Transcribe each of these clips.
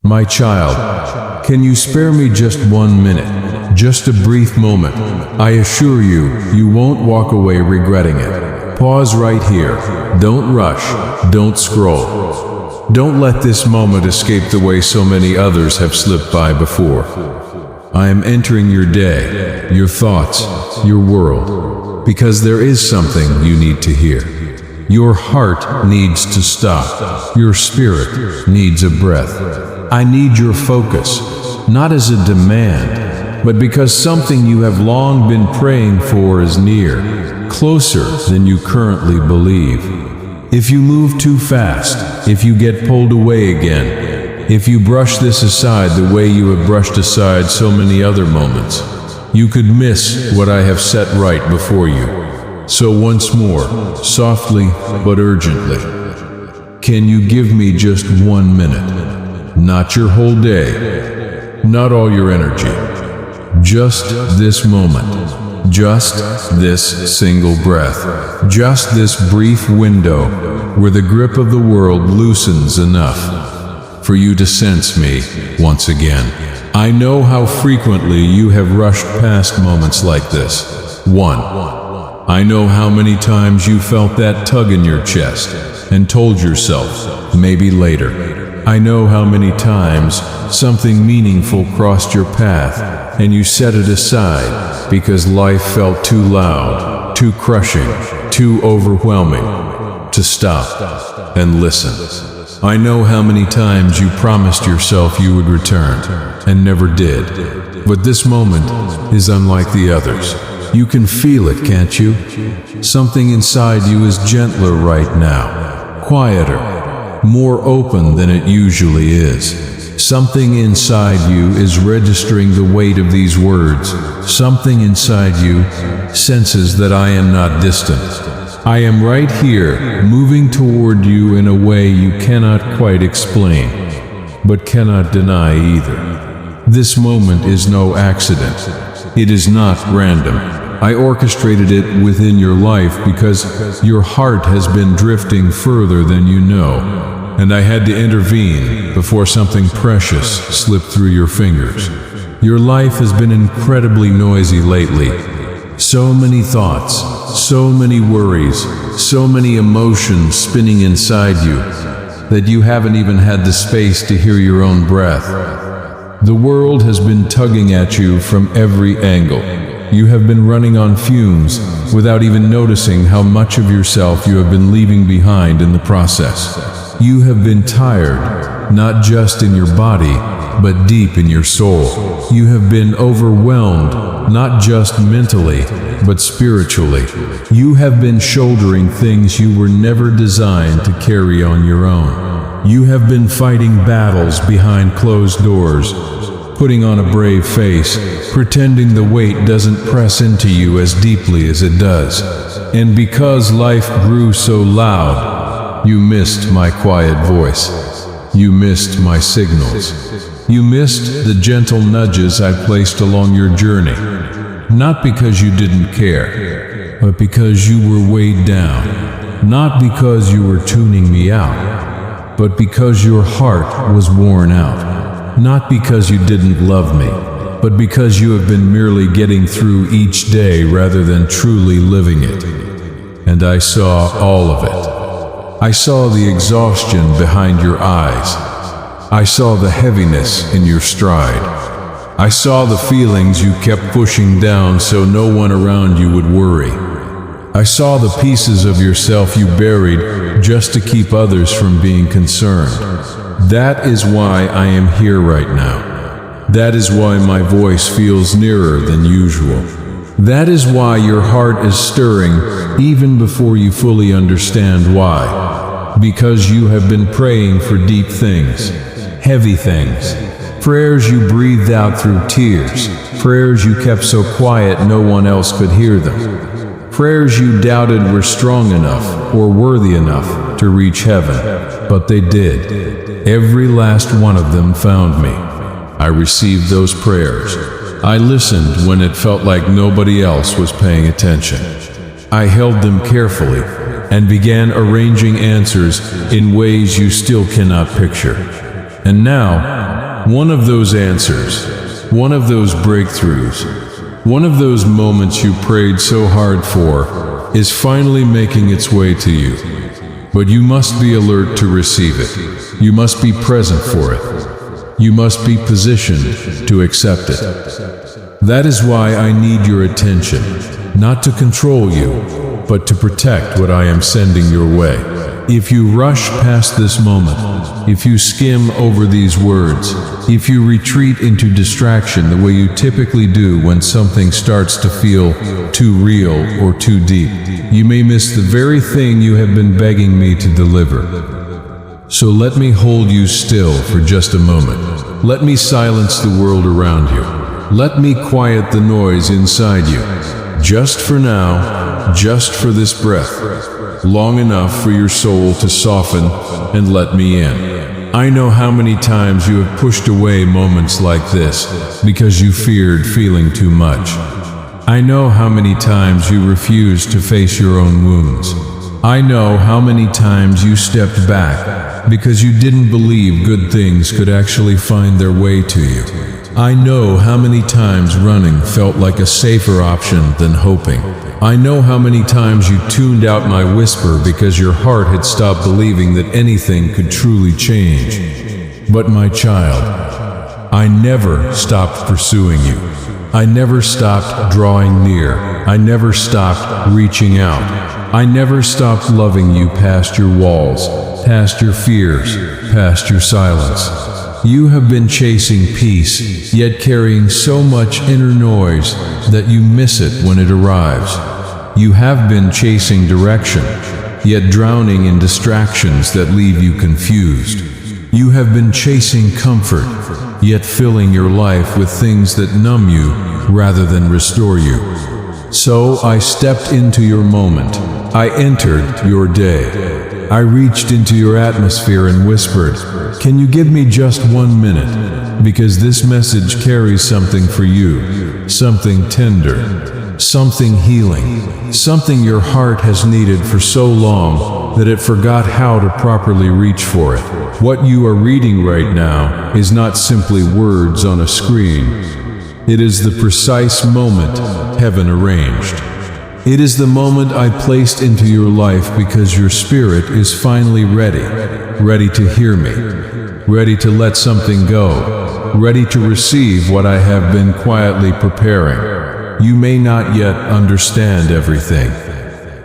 My child, can you spare me just 1 minute? Just a brief moment. I assure you, you won't walk away regretting it. Pause right here. Don't rush. Don't scroll. Don't let this moment escape the way so many others have slipped by before. I am entering your day, your thoughts, your world, because there is something you need to hear. Your heart needs to stop. Your spirit needs a breath. I need your focus, not as a demand, but because something you have long been praying for is near, closer than you currently believe. If you move too fast, if you get pulled away again, if you brush this aside the way you have brushed aside so many other moments, you could miss what I have set right before you. So once more, softly but urgently, can you give me just 1 minute? Not your whole day, not all your energy, just this moment, just this single breath, just this brief window where the grip of the world loosens enough for you to sense me once again. I know how frequently you have rushed past moments like this. I know how many times you felt that tug in your chest and told yourself, maybe later. I know how many times something meaningful crossed your path and you set it aside because life felt too loud, too crushing, too overwhelming to stop and listen. I know how many times you promised yourself you would return and never did. But this moment is unlike the others. You can feel it, can't you? Something inside you is gentler right now, quieter, more open than it usually is. Something inside you is registering the weight of these words. Something inside you senses that I am not distant. I am right here, moving toward you in a way you cannot quite explain, but cannot deny either. This moment is no accident. It is not random. I orchestrated it within your life because your heart has been drifting further than you know. And I had to intervene before something precious slipped through your fingers. Your life has been incredibly noisy lately. So many thoughts, so many worries, so many emotions spinning inside you that you haven't even had the space to hear your own breath. The world has been tugging at you from every angle. You have been running on fumes without even noticing how much of yourself you have been leaving behind in the process. You have been tired, not just in your body, but deep in your soul. You have been overwhelmed, not just mentally, but spiritually. You have been shouldering things you were never designed to carry on your own. You have been fighting battles behind closed doors, putting on a brave face, pretending the weight doesn't press into you as deeply as it does. And because life grew so loud, you missed my quiet voice. You missed my signals. You missed the gentle nudges I placed along your journey. Not because you didn't care, but because you were weighed down. Not because you were tuning me out, but because your heart was worn out. Not because you didn't love me, but because you have been merely getting through each day rather than truly living it. And I saw all of it. I saw the exhaustion behind your eyes. I saw the heaviness in your stride. I saw the feelings you kept pushing down so no one around you would worry. I saw the pieces of yourself you buried just to keep others from being concerned. That is why I am here right now. That is why my voice feels nearer than usual. That is why your heart is stirring even before you fully understand why. Because you have been praying for deep things, heavy things, prayers you breathed out through tears, prayers you kept so quiet no one else could hear them, prayers you doubted were strong enough or worthy enough to reach heaven, but they did. Every last one of them found me. I received those prayers. I listened when it felt like nobody else was paying attention. I held them carefully and began arranging answers in ways you still cannot picture. And now, One of those answers, one of those breakthroughs, one of those moments you prayed so hard for is finally making its way to you. But you must be alert to receive it. You must be present for it. You must be positioned to accept it. That is why I need your attention, not to control you, but to protect what I am sending your way. If you rush past this moment, if you skim over these words, if you retreat into distraction the way you typically do when something starts to feel too real or too deep, you may miss the very thing you have been begging me to deliver. So let me hold you still for just a moment. Let me silence the world around you. Let me quiet the noise inside you. Just for now, just for this breath, long enough for your soul to soften and let me in. I know how many times you have pushed away moments like this because you feared feeling too much. I know how many times you refused to face your own wounds. I know how many times you stepped back because you didn't believe good things could actually find their way to you. I know how many times running felt like a safer option than hoping. I know how many times you tuned out my whisper because your heart had stopped believing that anything could truly change. But my child, I never stopped pursuing you. I never stopped drawing near. I never stopped reaching out. I never stopped loving you past your walls, past your fears, past your silence. You have been chasing peace, yet carrying so much inner noise that you miss it when it arrives. You have been chasing direction, yet drowning in distractions that leave you confused. You have been chasing comfort, yet filling your life with things that numb you rather than restore you. So I stepped into your moment. I entered your day. I reached into your atmosphere and whispered, "Can you give me just 1 minute? Because this message carries something for you, something tender, something healing, something your heart has needed for so long that it forgot how to properly reach for it." What you are reading right now is not simply words on a screen. It is the precise moment heaven arranged. It is the moment I placed into your life because your spirit is finally ready to hear me, ready to let something go, ready to receive what I have been quietly preparing. You may not yet understand everything.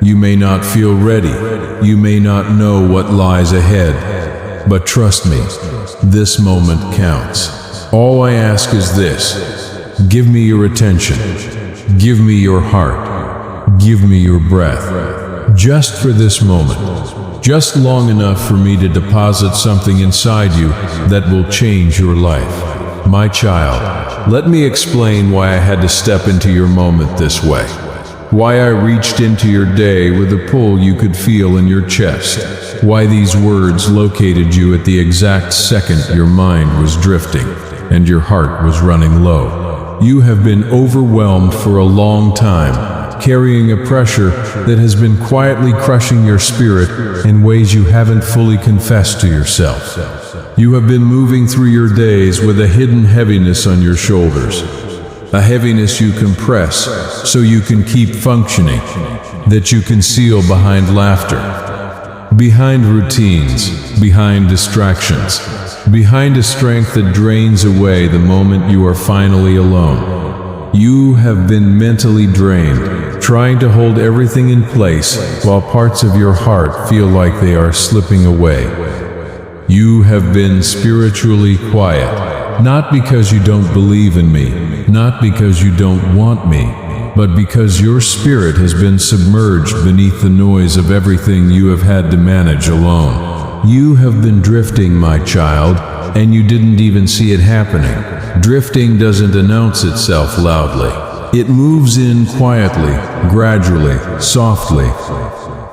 You may not feel ready. You may not know what lies ahead. But trust me, this moment counts. All I ask is this: give me your attention. Give me your heart. Give me your breath. Just for this moment. Just long enough for me to deposit something inside you that will change your life. My child, let me explain why I had to step into your moment this way. Why I reached into your day with a pull you could feel in your chest. Why these words located you at the exact second your mind was drifting and your heart was running low. You have been overwhelmed for a long time, carrying a pressure that has been quietly crushing your spirit in ways you haven't fully confessed to yourself. You have been moving through your days with a hidden heaviness on your shoulders, a heaviness you compress so you can keep functioning, that you conceal behind laughter, behind routines, behind distractions, behind a strength that drains away the moment you are finally alone. You have been mentally drained, trying to hold everything in place while parts of your heart feel like they are slipping away. You have been spiritually quiet, not because you don't believe in me, not because you don't want me, but because your spirit has been submerged beneath the noise of everything you have had to manage alone. You have been drifting, my child, and you didn't even see it happening. Drifting doesn't announce itself loudly. It moves in quietly, gradually, softly.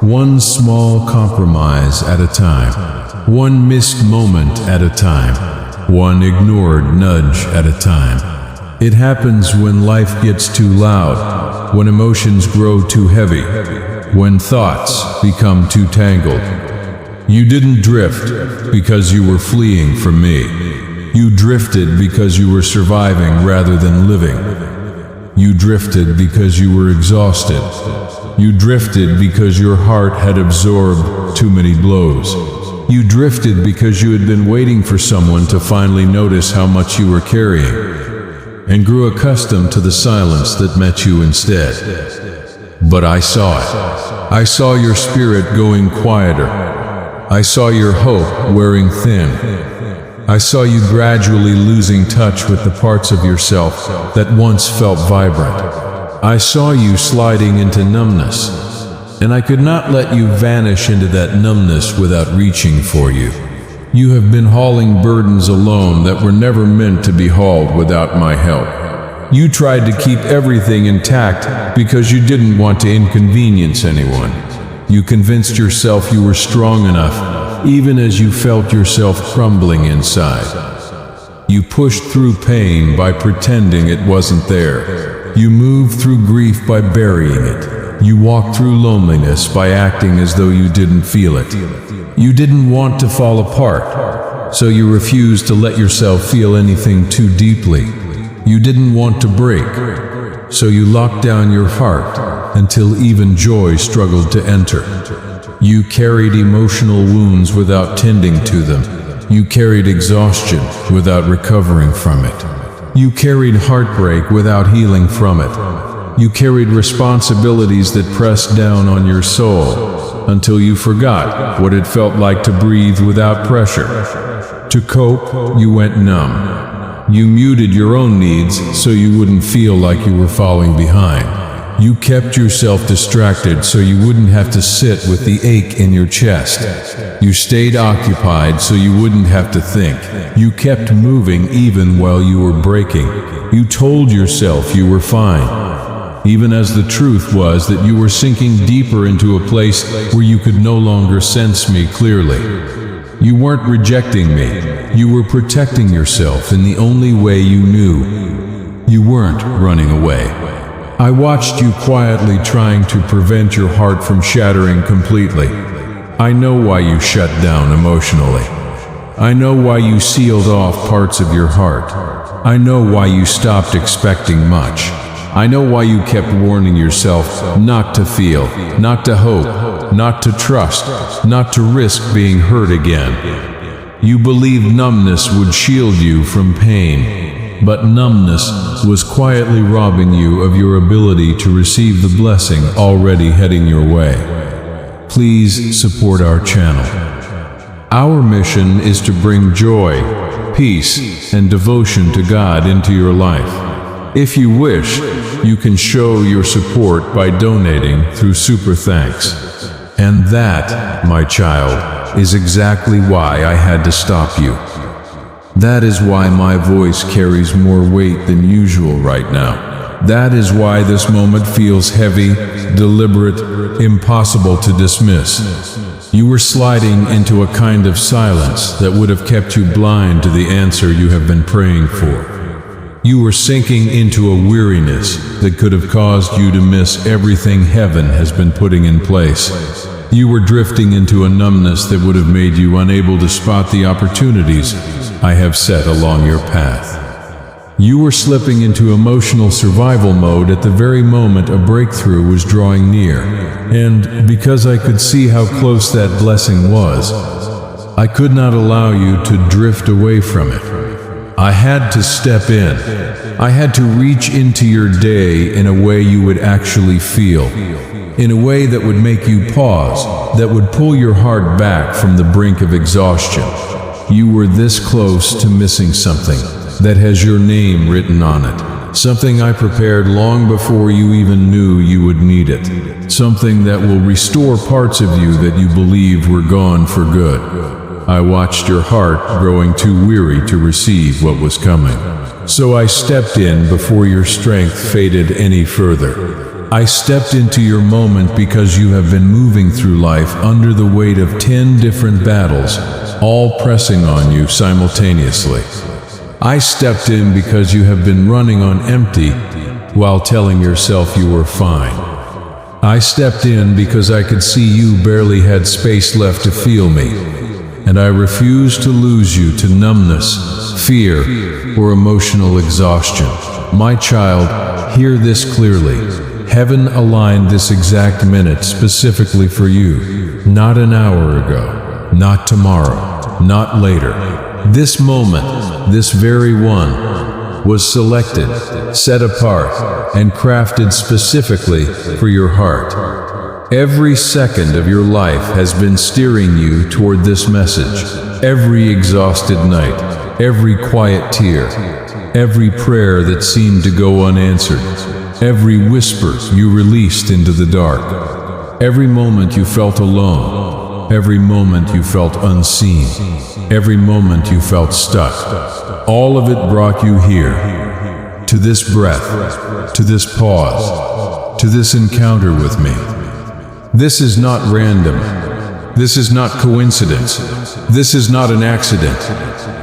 One small compromise at a time. One missed moment at a time. One ignored nudge at a time. It happens when life gets too loud, when emotions grow too heavy, when thoughts become too tangled. You didn't drift because you were fleeing from me. You drifted because you were surviving rather than living. You drifted because you were exhausted. You drifted because your heart had absorbed too many blows. You drifted because you had been waiting for someone to finally notice how much you were carrying, and grew accustomed to the silence that met you instead. But I saw it. I saw your spirit going quieter. I saw your hope wearing thin. I saw you gradually losing touch with the parts of yourself that once felt vibrant. I saw you sliding into numbness, and I could not let you vanish into that numbness without reaching for you. You have been hauling burdens alone that were never meant to be hauled without my help. You tried to keep everything intact because you didn't want to inconvenience anyone. You convinced yourself you were strong enough, even as you felt yourself crumbling inside. You pushed through pain by pretending it wasn't there. You moved through grief by burying it. You walked through loneliness by acting as though you didn't feel it. You didn't want to fall apart, so you refused to let yourself feel anything too deeply. You didn't want to break, so you locked down your heart until even joy struggled to enter. You carried emotional wounds without tending to them. You carried exhaustion without recovering from it. You carried heartbreak without healing from it. You carried responsibilities that pressed down on your soul until you forgot what it felt like to breathe without pressure. To cope, you went numb. You muted your own needs so you wouldn't feel like you were falling behind. You kept yourself distracted so you wouldn't have to sit with the ache in your chest. You stayed occupied so you wouldn't have to think. You kept moving even while you were breaking. You told yourself you were fine, even as the truth was that you were sinking deeper into a place where you could no longer sense me clearly. You weren't rejecting me. You were protecting yourself in the only way you knew. You weren't running away. I watched you quietly trying to prevent your heart from shattering completely. I know why you shut down emotionally. I know why you sealed off parts of your heart. I know why you stopped expecting much. I know why you kept warning yourself not to feel, not to hope, not to trust, not to risk being hurt again. You believed numbness would shield you from pain, but numbness was quietly robbing you of your ability to receive the blessing already heading your way. Please support our channel. Our mission is to bring joy, peace, and devotion to God into your life. If you wish, you can show your support by donating through Super Thanks. And that, my child, is exactly why I had to stop you. That is why my voice carries more weight than usual right now. That is why this moment feels heavy, deliberate, impossible to dismiss. You were sliding into a kind of silence that would have kept you blind to the answer you have been praying for. You were sinking into a weariness that could have caused you to miss everything heaven has been putting in place. You were drifting into a numbness that would have made you unable to spot the opportunities I have set along your path. You were slipping into emotional survival mode at the very moment a breakthrough was drawing near. And because I could see how close that blessing was, I could not allow you to drift away from it. I had to step in. I had to reach into your day in a way you would actually feel, in a way that would make you pause, that would pull your heart back from the brink of exhaustion. You were this close to missing something that has your name written on it, something I prepared long before you even knew you would need it, something that will restore parts of you that you believed were gone for good. I watched your heart growing too weary to receive what was coming. So I stepped in before your strength faded any further. I stepped into your moment because you have been moving through life under the weight of 10 different battles, all pressing on you simultaneously. I stepped in because you have been running on empty while telling yourself you were fine. I stepped in because I could see you barely had space left to feel me. and I refuse to lose you to numbness, fear, or emotional exhaustion. My child, hear this clearly. Heaven aligned this exact minute specifically for you. Not an hour ago, not tomorrow, not later. This moment, this very one, was selected, set apart, and crafted specifically for your heart. Every second of your life has been steering you toward this message. Every exhausted night, every quiet tear, every prayer that seemed to go unanswered, every whisper you released into the dark, every moment you felt alone, every moment you felt unseen, every moment you felt stuck. All of it brought you here, to this breath, to this pause, to this encounter with me. This is not random. This is not coincidence. This is not an accident.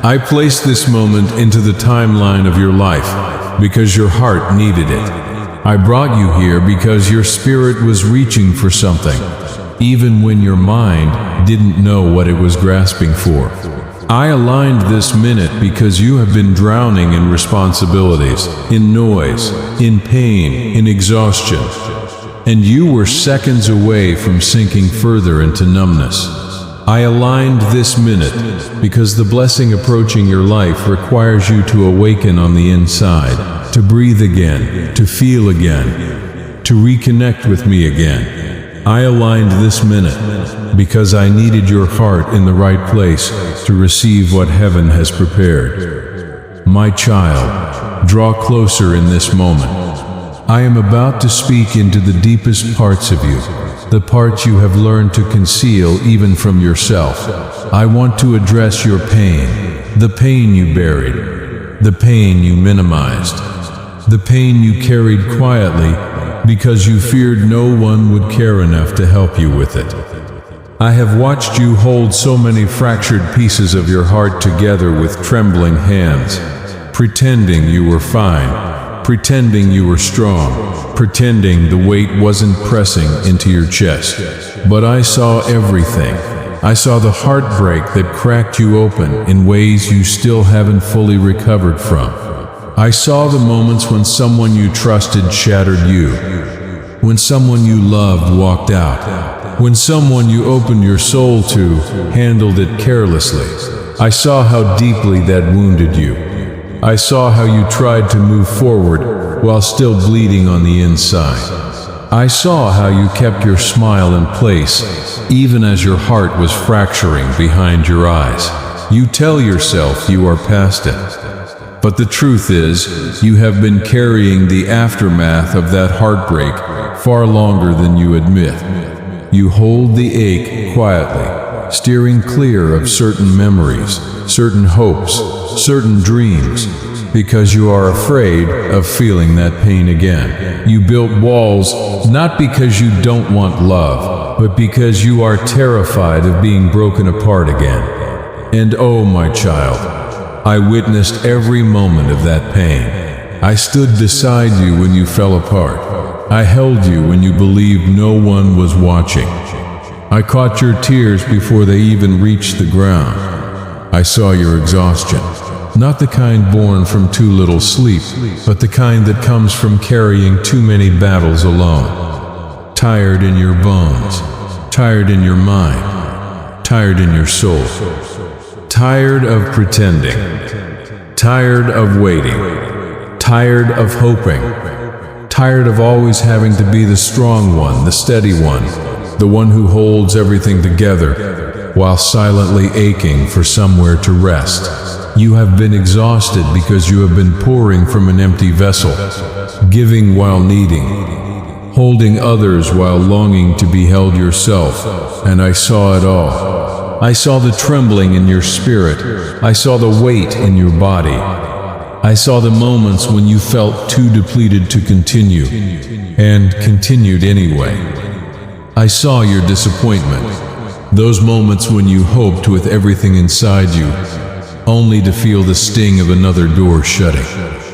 I placed this moment into the timeline of your life because your heart needed it. I brought you here because your spirit was reaching for something, even when your mind didn't know what it was grasping for. I aligned this minute because you have been drowning in responsibilities, in noise, in pain, in exhaustion, and you were seconds away from sinking further into numbness. I aligned this minute because the blessing approaching your life requires you to awaken on the inside, to breathe again, to feel again, to reconnect with me again. I aligned this minute because I needed your heart in the right place to receive what heaven has prepared. My child, draw closer in this moment. I am about to speak into the deepest parts of you, the parts you have learned to conceal even from yourself. I want to address your pain, the pain you buried, the pain you minimized, the pain you carried quietly because you feared no one would care enough to help you with it. I have watched you hold so many fractured pieces of your heart together with trembling hands, pretending you were fine, pretending you were strong, pretending the weight wasn't pressing into your chest. But I saw everything. I saw the heartbreak that cracked you open in ways you still haven't fully recovered from. I saw the moments when someone you trusted shattered you, when someone you loved walked out, when someone you opened your soul to handled it carelessly. I saw how deeply that wounded you. I saw how you tried to move forward while still bleeding on the inside. I saw how you kept your smile in place, even as your heart was fracturing behind your eyes. You tell yourself you are past it. But the truth is, you have been carrying the aftermath of that heartbreak far longer than you admit. You hold the ache quietly, steering clear of certain memories, certain hopes, certain dreams, because you are afraid of feeling that pain again. You built walls not because you don't want love, but because you are terrified of being broken apart again. And oh, my child, I witnessed every moment of that pain. I stood beside you when you fell apart. I held you when you believed no one was watching. I caught your tears before they even reached the ground. I saw your exhaustion, not the kind born from too little sleep, but the kind that comes from carrying too many battles alone. Tired in your bones, tired in your mind, tired in your soul. Tired of pretending, tired of waiting, tired of hoping, tired of always having to be the strong one, the steady one, the one who holds everything together while silently aching for somewhere to rest. You have been exhausted because you have been pouring from an empty vessel, giving while needing, holding others while longing to be held yourself, and I saw it all. I saw the trembling in your spirit. I saw the weight in your body. I saw the moments when you felt too depleted to continue, and continued anyway. I saw your disappointment, those moments when you hoped with everything inside you, only to feel the sting of another door shutting.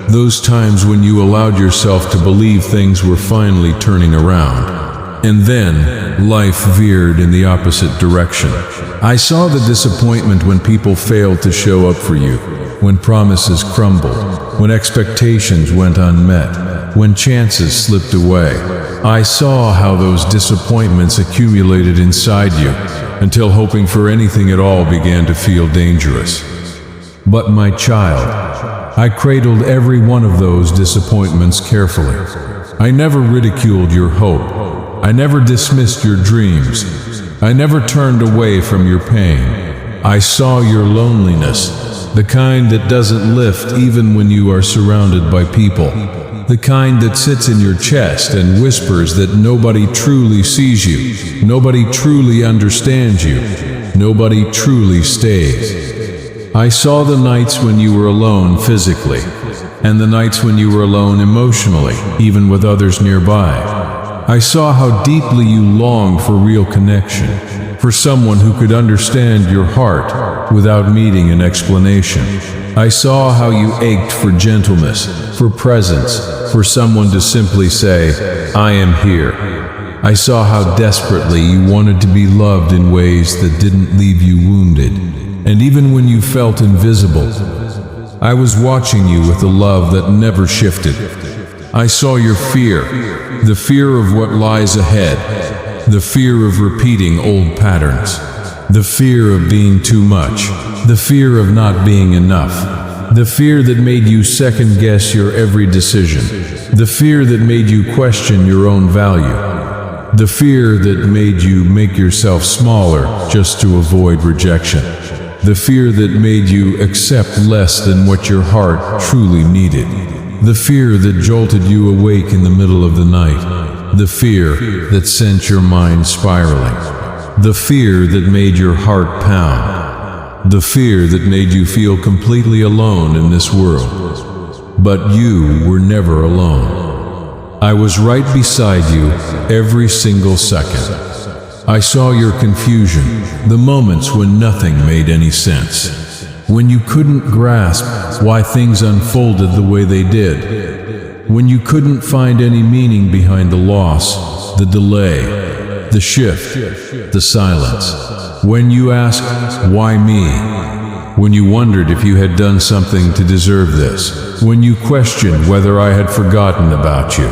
Those times when you allowed yourself to believe things were finally turning around. And then, life veered in the opposite direction. I saw the disappointment when people failed to show up for you, when promises crumbled, when expectations went unmet, when chances slipped away. I saw how those disappointments accumulated inside you, until hoping for anything at all began to feel dangerous. But my child, I cradled every one of those disappointments carefully. I never ridiculed your hope. I never dismissed your dreams. I never turned away from your pain. I saw your loneliness, the kind that doesn't lift even when you are surrounded by people, the kind that sits in your chest and whispers that nobody truly sees you, nobody truly understands you, nobody truly stays. I saw the nights when you were alone physically, and the nights when you were alone emotionally, even with others nearby. I saw how deeply you longed for real connection, for someone who could understand your heart without needing an explanation. I saw how you ached for gentleness, for presence, for someone to simply say, "I am here." I saw how desperately you wanted to be loved in ways that didn't leave you wounded. And even when you felt invisible, I was watching you with a love that never shifted. I saw your fear, the fear of what lies ahead, the fear of repeating old patterns, the fear of being too much, the fear of not being enough, the fear that made you second-guess your every decision, the fear that made you question your own value, the fear that made you make yourself smaller just to avoid rejection, the fear that made you accept less than what your heart truly needed, the fear that jolted you awake in the middle of the night, the fear that sent your mind spiraling, the fear that made your heart pound, the fear that made you feel completely alone in this world. But you were never alone. I was right beside you every single second. I saw your confusion, the moments when nothing made any sense, when you couldn't grasp why things unfolded the way they did, when you couldn't find any meaning behind the loss, the delay, the shift, the silence, when you asked, "Why me?" when you wondered if you had done something to deserve this, when you questioned whether I had forgotten about you,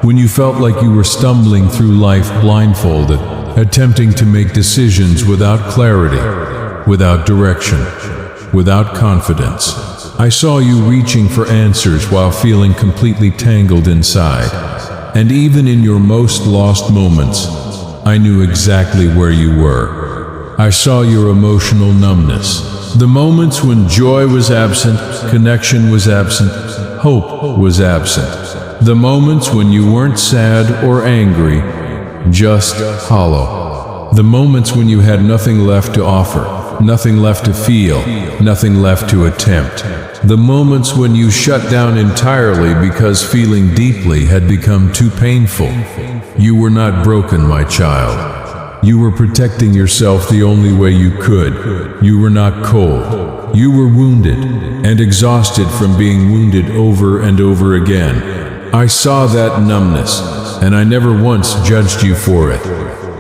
when you felt like you were stumbling through life blindfolded, attempting to make decisions without clarity, without direction, without confidence. I saw you reaching for answers while feeling completely tangled inside. And even in your most lost moments, I knew exactly where you were. I saw your emotional numbness, the moments when joy was absent, connection was absent, hope was absent, the moments when you weren't sad or angry, just hollow, the moments when you had nothing left to offer, nothing left to feel, nothing left to attempt. The moments when you shut down entirely because feeling deeply had become too painful. You were not broken, my child. You were protecting yourself the only way you could. You were not cold. You were wounded and exhausted from being wounded over and over again. I saw that numbness, and I never once judged you for it.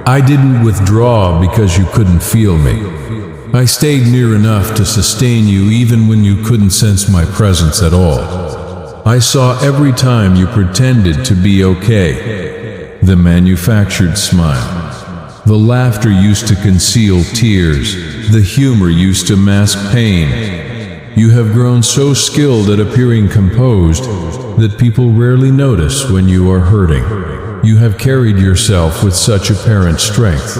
I didn't withdraw because you couldn't feel me. I stayed near enough to sustain you even when you couldn't sense my presence at all. I saw every time you pretended to be okay. The manufactured smile. The laughter used to conceal tears. The humor used to mask pain. You have grown so skilled at appearing composed that people rarely notice when you are hurting. You have carried yourself with such apparent strength,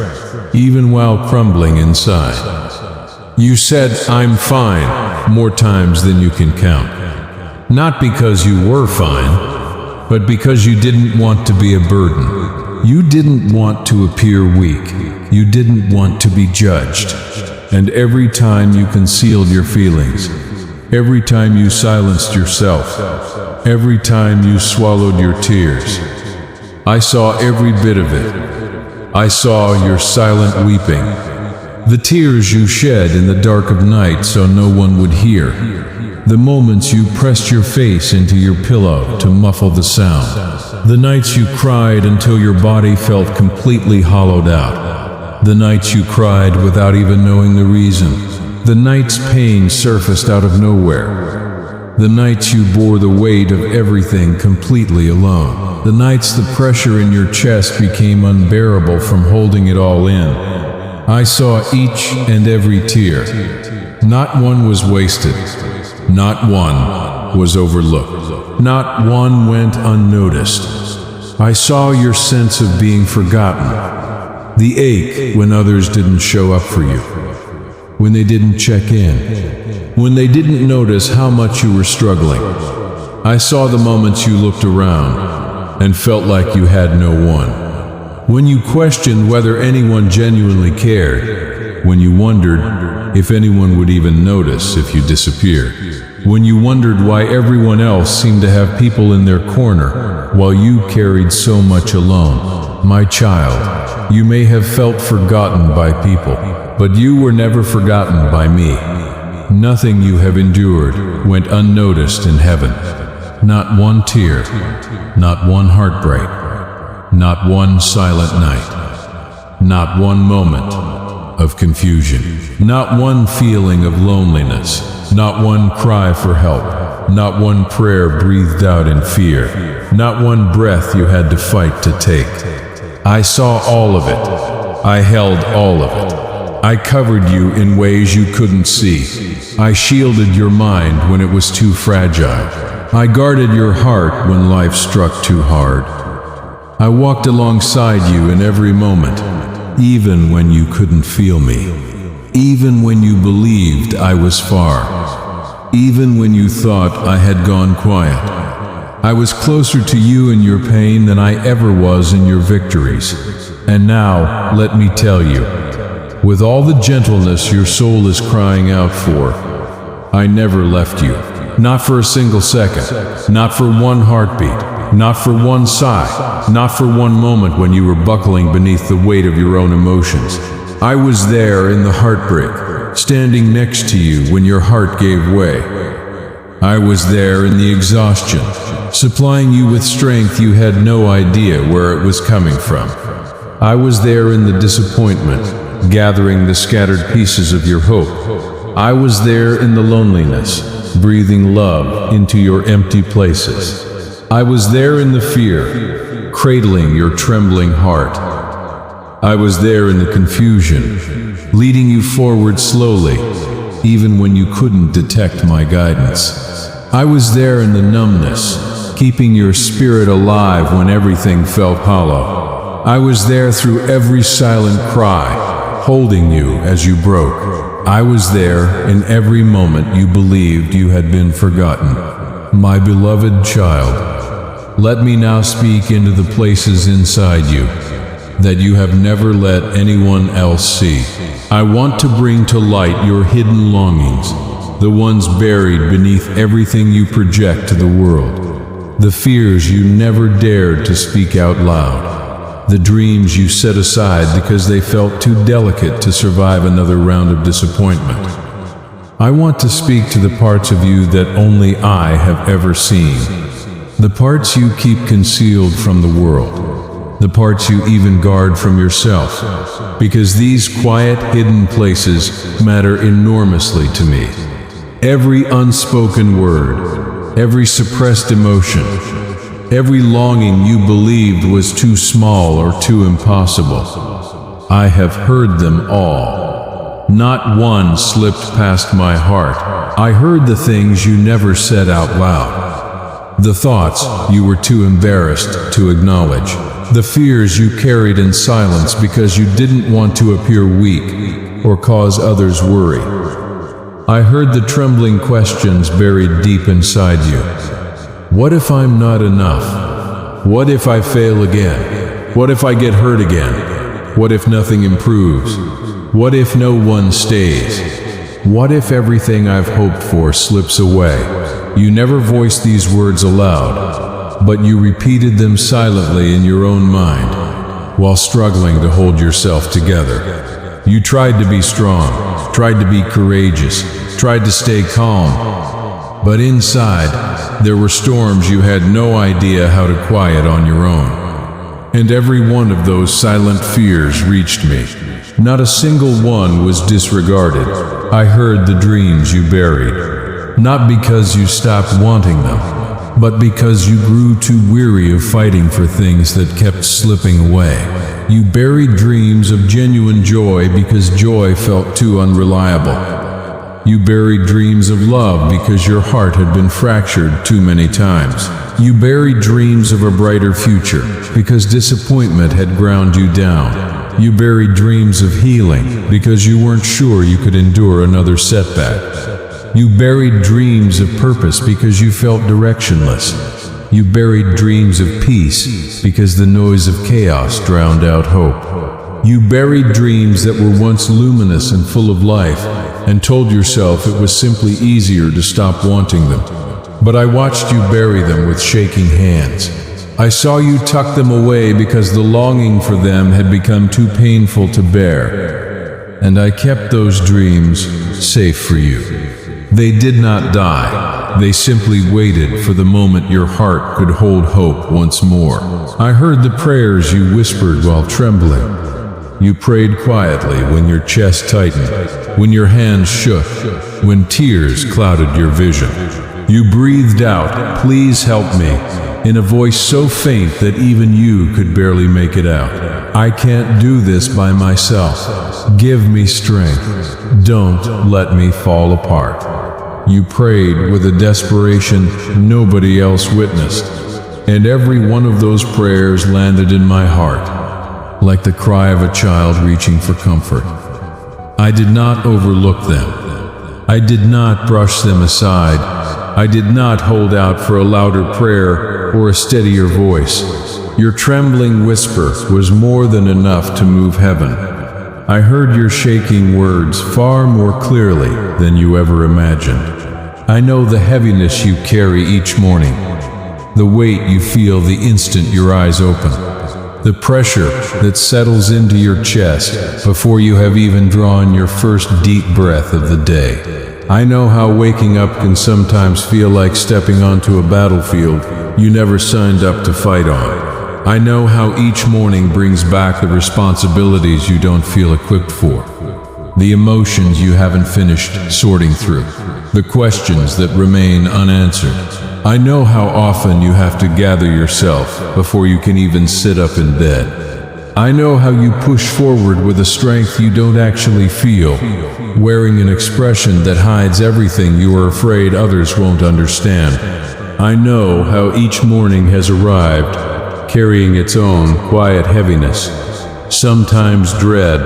even while crumbling inside. You said, "I'm fine," more times than you can count. Not because you were fine, but because you didn't want to be a burden. You didn't want to appear weak. You didn't want to be judged. And every time you concealed your feelings, every time you silenced yourself, every time you swallowed your tears, I saw every bit of it. I saw your silent weeping, the tears you shed in the dark of night so no one would hear, the moments you pressed your face into your pillow to muffle the sound, The nights you cried until your body felt completely hollowed out. The nights you cried without even knowing the reason. The nights pain surfaced out of nowhere. The nights you bore the weight of everything completely alone. The nights the pressure in your chest became unbearable from holding it all in. I saw each and every tear. Not one was wasted. Not one was overlooked. Not one went unnoticed. I saw your sense of being forgotten. The ache when others didn't show up for you. When they didn't check in. When they didn't notice how much you were struggling. I saw the moments you looked around and felt like you had no one. When you questioned whether anyone genuinely cared. When you wondered if anyone would even notice if you disappeared. When you wondered why everyone else seemed to have people in their corner while you carried so much alone. My child, you may have felt forgotten by people, but you were never forgotten by me. Nothing you have endured went unnoticed in heaven. Not one tear, not one heartbreak, not one silent night, not one moment of confusion, not one feeling of loneliness, not one cry for help, not one prayer breathed out in fear, not one breath you had to fight to take. I saw all of it. I held all of it. I covered you in ways you couldn't see. I shielded your mind when it was too fragile. I guarded your heart when life struck too hard. I walked alongside you in every moment, even when you couldn't feel me, even when you believed I was far, even when you thought I had gone quiet. I was closer to you in your pain than I ever was in your victories. And now, let me tell you, with all the gentleness your soul is crying out for, I never left you. Not for a single second, not for one heartbeat, not for one sigh, not for one moment when you were buckling beneath the weight of your own emotions. I was there in the heartbreak, standing next to you when your heart gave way. I was there in the exhaustion, supplying you with strength you had no idea where it was coming from. I was there in the disappointment, gathering the scattered pieces of your hope. I was there in the loneliness, breathing love into your empty places. I was there in the fear, cradling your trembling heart. I was there in the confusion, leading you forward slowly, even when you couldn't detect my guidance. I was there in the numbness, keeping your spirit alive when everything felt hollow. I was there through every silent cry, holding you as you broke. I was there in every moment you believed you had been forgotten. My beloved child, let me now speak into the places inside you that you have never let anyone else see. I want to bring to light your hidden longings, the ones buried beneath everything you project to the world, the fears you never dared to speak out loud. The dreams you set aside because they felt too delicate to survive another round of disappointment. I want to speak to the parts of you that only I have ever seen. The parts you keep concealed from the world. The parts you even guard from yourself. Because these quiet, hidden places matter enormously to me. Every unspoken word, every suppressed emotion, every longing you believed was too small or too impossible. I have heard them all. Not one slipped past my heart. I heard the things you never said out loud. The thoughts you were too embarrassed to acknowledge. The fears you carried in silence because you didn't want to appear weak or cause others worry. I heard the trembling questions buried deep inside you. What if I'm not enough? What if I fail again? What if I get hurt again? What if nothing improves? What if no one stays? What if everything I've hoped for slips away? You never voiced these words aloud, but you repeated them silently in your own mind, while struggling to hold yourself together. You tried to be strong, tried to be courageous, tried to stay calm, but inside, There were storms you had no idea how to quiet on your own. And every one of those silent fears reached me. Not a single one was disregarded. I heard the dreams you buried, not because you stopped wanting them, but because you grew too weary of fighting for things that kept slipping away. You buried dreams of genuine joy because joy felt too unreliable. You buried dreams of love because your heart had been fractured too many times. You buried dreams of a brighter future because disappointment had ground you down. You buried dreams of healing because you weren't sure you could endure another setback. You buried dreams of purpose because you felt directionless. You buried dreams of peace because the noise of chaos drowned out hope. You buried dreams that were once luminous and full of life and told yourself it was simply easier to stop wanting them. But I watched you bury them with shaking hands. I saw you tuck them away because the longing for them had become too painful to bear. And I kept those dreams safe for you. They did not die. They simply waited for the moment your heart could hold hope once more. I heard the prayers you whispered while trembling. You prayed quietly when your chest tightened, when your hands shook, when tears clouded your vision. You breathed out, "Please help me," in a voice so faint that even you could barely make it out. "I can't do this by myself. Give me strength. Don't let me fall apart." You prayed with a desperation nobody else witnessed, and every one of those prayers landed in my heart, like the cry of a child reaching for comfort. I did not overlook them. I did not brush them aside. I did not hold out for a louder prayer or a steadier voice. Your trembling whisper was more than enough to move heaven. I heard your shaking words far more clearly than you ever imagined. I know the heaviness you carry each morning, the weight you feel the instant your eyes open, the pressure that settles into your chest before you have even drawn your first deep breath of the day. I know how waking up can sometimes feel like stepping onto a battlefield you never signed up to fight on. I know how each morning brings back the responsibilities you don't feel equipped for, the emotions you haven't finished sorting through, the questions that remain unanswered. I know how often you have to gather yourself before you can even sit up in bed. I know how you push forward with a strength you don't actually feel, wearing an expression that hides everything you are afraid others won't understand. I know how each morning has arrived, carrying its own quiet heaviness, sometimes dread,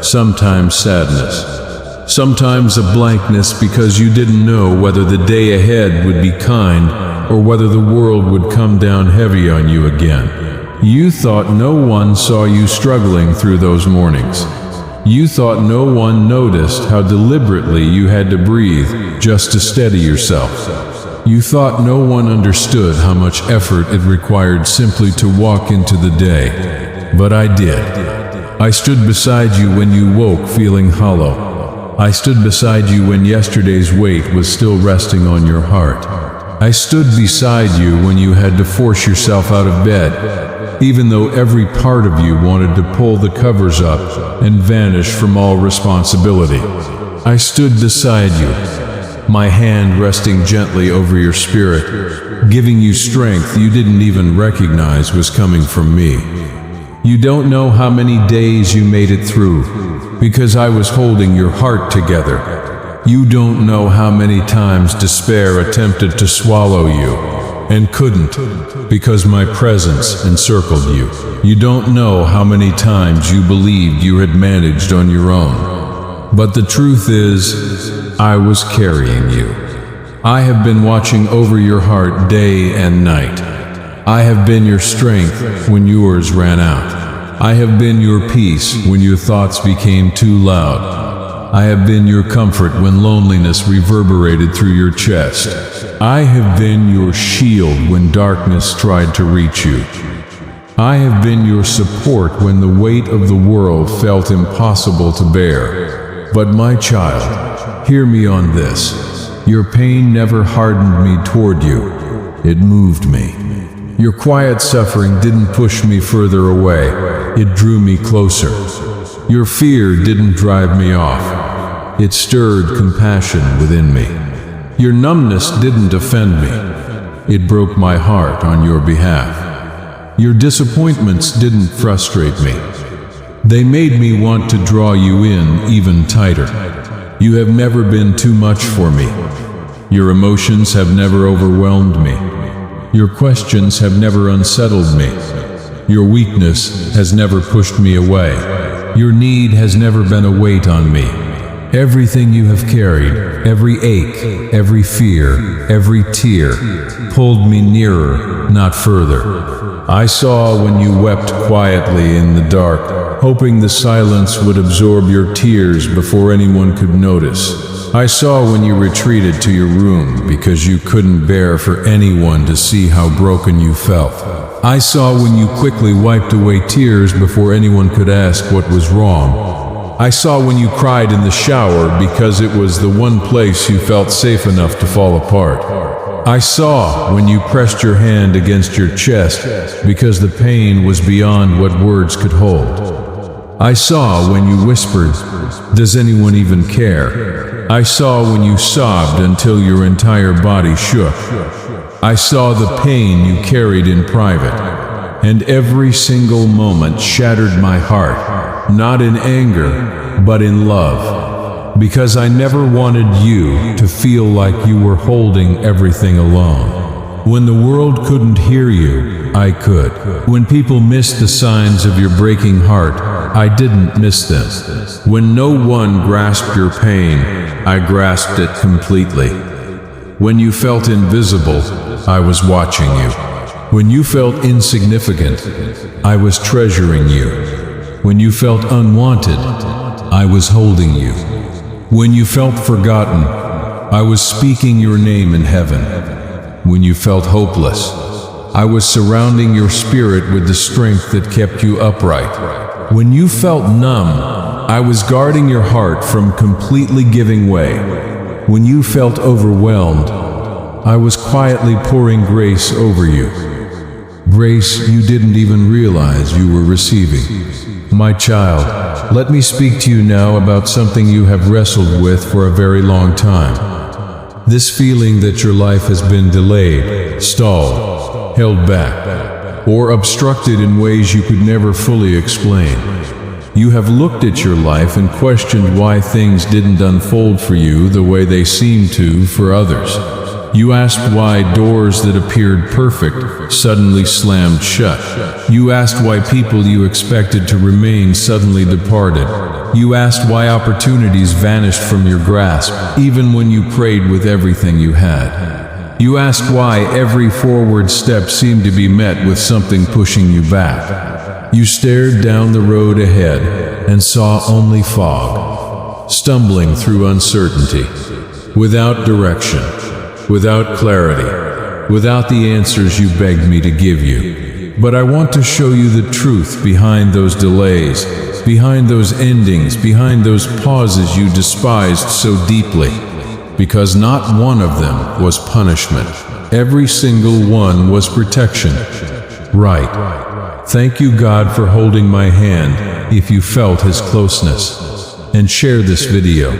sometimes sadness, sometimes a blankness because you didn't know whether the day ahead would be kind or whether the world would come down heavy on you again. You thought no one saw you struggling through those mornings. You thought no one noticed how deliberately you had to breathe just to steady yourself. You thought no one understood how much effort it required simply to walk into the day. But I did. I stood beside you when you woke feeling hollow. I stood beside you when yesterday's weight was still resting on your heart. I stood beside you when you had to force yourself out of bed, even though every part of you wanted to pull the covers up and vanish from all responsibility. I stood beside you, my hand resting gently over your spirit, giving you strength you didn't even recognize was coming from me. You don't know how many days you made it through, because I was holding your heart together. You don't know how many times despair attempted to swallow you, and couldn't, because my presence encircled you. You don't know how many times you believed you had managed on your own. But the truth is, I was carrying you. I have been watching over your heart day and night. I have been your strength when yours ran out. I have been your peace when your thoughts became too loud. I have been your comfort when loneliness reverberated through your chest. I have been your shield when darkness tried to reach you. I have been your support when the weight of the world felt impossible to bear. But my child, hear me on this. Your pain never hardened me toward you. It moved me. Your quiet suffering didn't push me further away, it drew me closer. Your fear didn't drive me off, it stirred compassion within me. Your numbness didn't offend me, it broke my heart on your behalf. Your disappointments didn't frustrate me, they made me want to draw you in even tighter. You have never been too much for me. Your emotions have never overwhelmed me. Your questions have never unsettled me. Your weakness has never pushed me away. Your need has never been a weight on me. Everything you have carried, every ache, every fear, every tear, pulled me nearer, not further. I saw when you wept quietly in the dark, hoping the silence would absorb your tears before anyone could notice. I saw when you retreated to your room because you couldn't bear for anyone to see how broken you felt. I saw when you quickly wiped away tears before anyone could ask what was wrong. I saw when you cried in the shower because it was the one place you felt safe enough to fall apart. I saw when you pressed your hand against your chest because the pain was beyond what words could hold. I saw when you whispered, "Does anyone even care?" I saw when you sobbed until your entire body shook. I saw the pain you carried in private, and every single moment shattered my heart, not in anger, but in love, because I never wanted you to feel like you were holding everything alone. When the world couldn't hear you, I could. When people missed the signs of your breaking heart, I didn't miss them. When no one grasped your pain, I grasped it completely. When you felt invisible, I was watching you. When you felt insignificant, I was treasuring you. When you felt unwanted, I was holding you. When you felt forgotten, I was speaking your name in heaven. When you felt hopeless, I was surrounding your spirit with the strength that kept you upright. When you felt numb, I was guarding your heart from completely giving way. When you felt overwhelmed, I was quietly pouring grace over you. Grace you didn't even realize you were receiving. My child, let me speak to you now about something you have wrestled with for a very long time. This feeling that your life has been delayed, stalled, held back, or obstructed in ways you could never fully explain. You have looked at your life and questioned why things didn't unfold for you the way they seemed to for others. You asked why doors that appeared perfect suddenly slammed shut. You asked why people you expected to remain suddenly departed. You asked why opportunities vanished from your grasp, even when you prayed with everything you had. You asked why every forward step seemed to be met with something pushing you back. You stared down the road ahead and saw only fog, stumbling through uncertainty, without direction, without clarity, without the answers you begged me to give you. But I want to show you the truth behind those delays, behind those endings, behind those pauses you despised so deeply. Because not one of them was punishment. Every single one was protection. Right. Thank you, God, for holding my hand if you felt His closeness. And share this video.